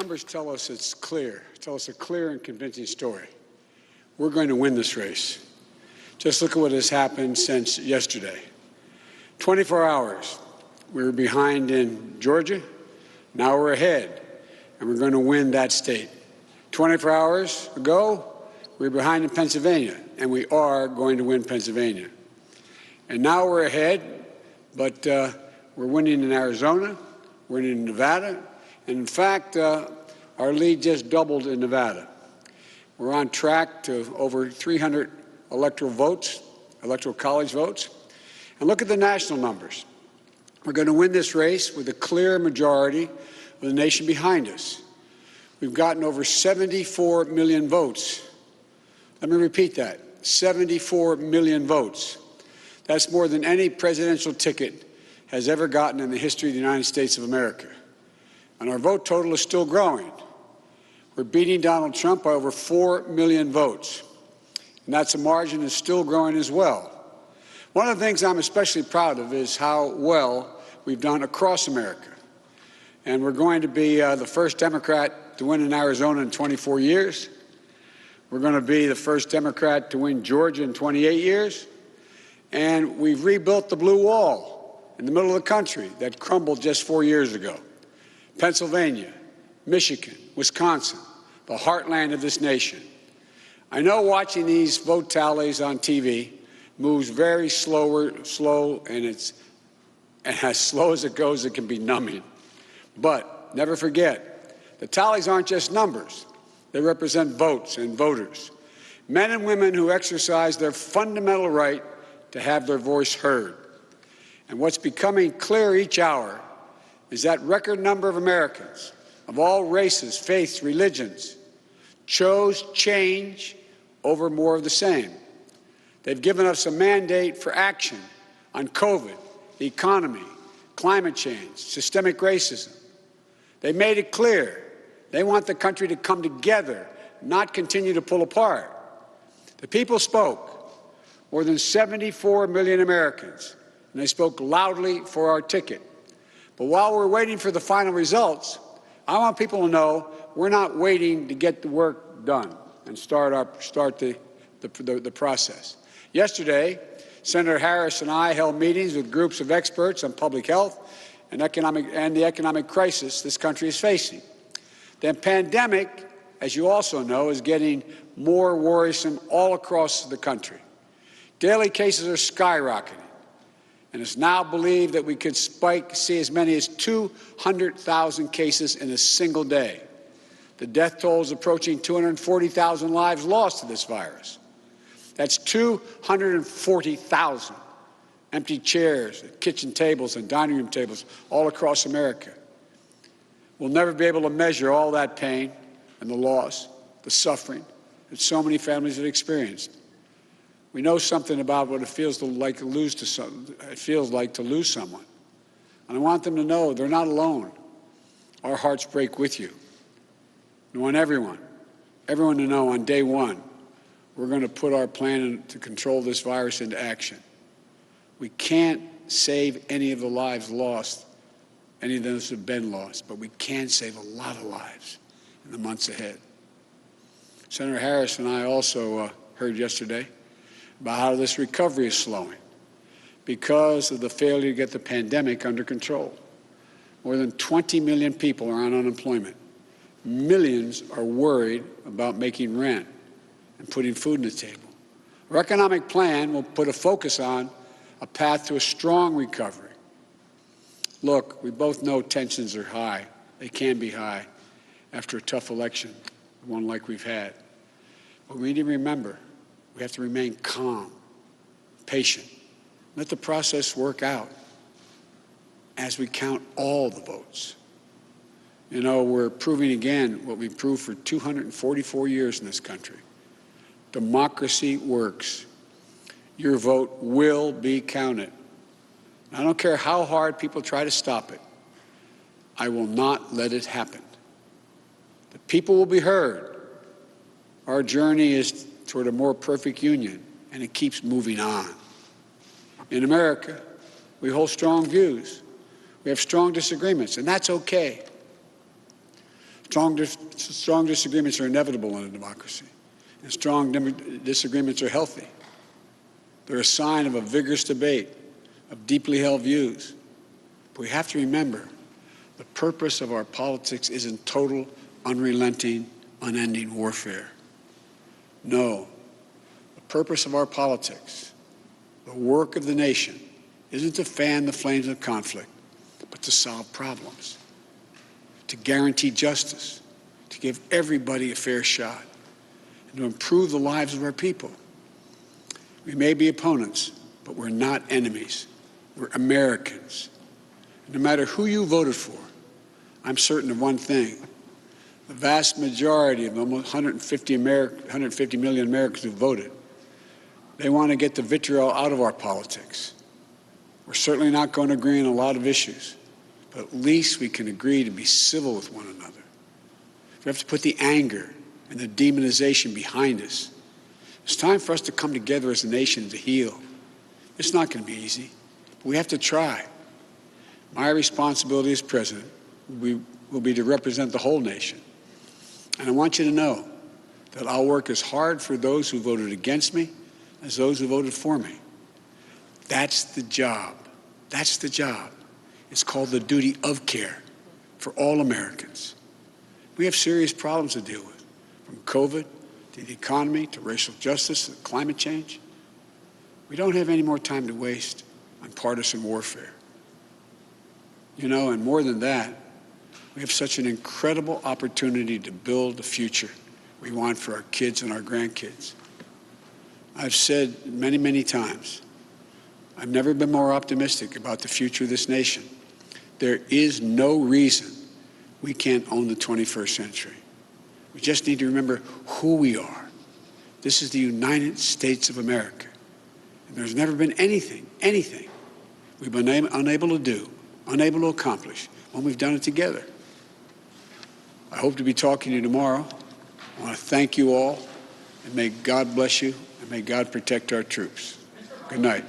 numbers tell us it's clear, tell us a clear and convincing story. We're going to win this race. Just look at what has happened since yesterday. 24 hours, we were behind in Georgia. Now we're ahead, and we're going to win that state. 24 hours ago, we were behind in Pennsylvania, and we are going to win Pennsylvania. And now we're ahead, but we're winning in Arizona, we're winning in Nevada, and in fact, our lead just doubled in Nevada. We're on track to over 300 electoral votes, electoral college votes. And look at the national numbers. We're going to win this race with a clear majority of the nation behind us. We've gotten over 74 million votes. Let me repeat that, 74 million votes. That's more than any presidential ticket has ever gotten in the history of the United States of America. And our vote total is still growing. We're beating Donald Trump by over 4 million votes. And that's a margin that's still growing as well. One of the things I'm especially proud of is how well we've done across America. And we're going to be the first Democrat to win in Arizona in 24 years. We're going to be the first Democrat to win Georgia in 28 years. And we've rebuilt the blue wall in the middle of the country that crumbled just 4 years ago. Pennsylvania, Michigan, Wisconsin, the heartland of this nation. I know watching these vote tallies on TV moves very slow, and as slow as it goes, it can be numbing. But never forget, the tallies aren't just numbers. They represent votes and voters, men and women who exercise their fundamental right to have their voice heard. And what's becoming clear each hour is that record number of Americans of all races, faiths, religions chose change over more of the same. They've given us a mandate for action on COVID, the economy, climate change, systemic racism. They made it clear they want the country to come together, not continue to pull apart. The people spoke, more than 74 million Americans, and they spoke loudly for our ticket. But while we're waiting for the final results, I want people to know we're not waiting to get the work done and start the process. Yesterday, Senator Harris and I held meetings with groups of experts on public health and the economic crisis this country is facing. The pandemic, as you also know, is getting more worrisome all across the country. Daily cases are skyrocketing, and it's now believed that we could see as many as 200,000 cases in a single day. The death toll is approaching 240,000 lives lost to this virus. That's 240,000 empty chairs, kitchen tables, and dining room tables all across America. We'll never be able to measure all that pain and the loss, the suffering that so many families have experienced. We know something about what it feels like to lose someone. And I want them to know they're not alone. Our hearts break with you. I want everyone to know on day one, we're going to put our plan to control this virus into action. We can't save any of the lives lost, any of those have been lost, but we can save a lot of lives in the months ahead. Senator Harris and I also heard yesterday about how this recovery is slowing because of the failure to get the pandemic under control. More than 20 million people are on unemployment. Millions are worried about making rent and putting food on the table. Our economic plan will put a focus on a path to a strong recovery. Look, we both know tensions are high. They can be high after a tough election, one like we've had. But we need to remember, we have to remain calm, patient. Let the process work out as we count all the votes. You know, we're proving again what we've proved for 244 years in this country. Democracy works. Your vote will be counted. I don't care how hard people try to stop it. I will not let it happen. The people will be heard. Our journey is toward a more perfect union, and it keeps moving on. In America, we hold strong views. We have strong disagreements, and that's okay. Strong disagreements are inevitable in a democracy, and strong disagreements are healthy. They're a sign of a vigorous debate, of deeply held views. But we have to remember, the purpose of our politics isn't total, unrelenting, unending warfare. No, the purpose of our politics, the work of the nation, isn't to fan the flames of conflict, but to solve problems, to guarantee justice, to give everybody a fair shot, and to improve the lives of our people. We may be opponents, but we're not enemies. We're Americans. And no matter who you voted for, I'm certain of one thing. The vast majority of almost 150 million Americans who voted, they want to get the vitriol out of our politics. We're certainly not going to agree on a lot of issues, but at least we can agree to be civil with one another. We have to put the anger and the demonization behind us. It's time for us to come together as a nation to heal. It's not going to be easy, but we have to try. My responsibility as president will be to represent the whole nation. And I want you to know that I'll work as hard for those who voted against me as those who voted for me. That's the job. That's the job. It's called the duty of care for all Americans. We have serious problems to deal with, from COVID to the economy to racial justice to climate change. We don't have any more time to waste on partisan warfare. You know, and more than that, we have such an incredible opportunity to build the future we want for our kids and our grandkids. I've said many, many times, I've never been more optimistic about the future of this nation. There is no reason we can't own the 21st century. We just need to remember who we are. This is the United States of America. And there's never been anything we've been unable to do, unable to accomplish when we've done it together. I hope to be talking to you tomorrow. I want to thank you all, and may God bless you, and may God protect our troops. Good night.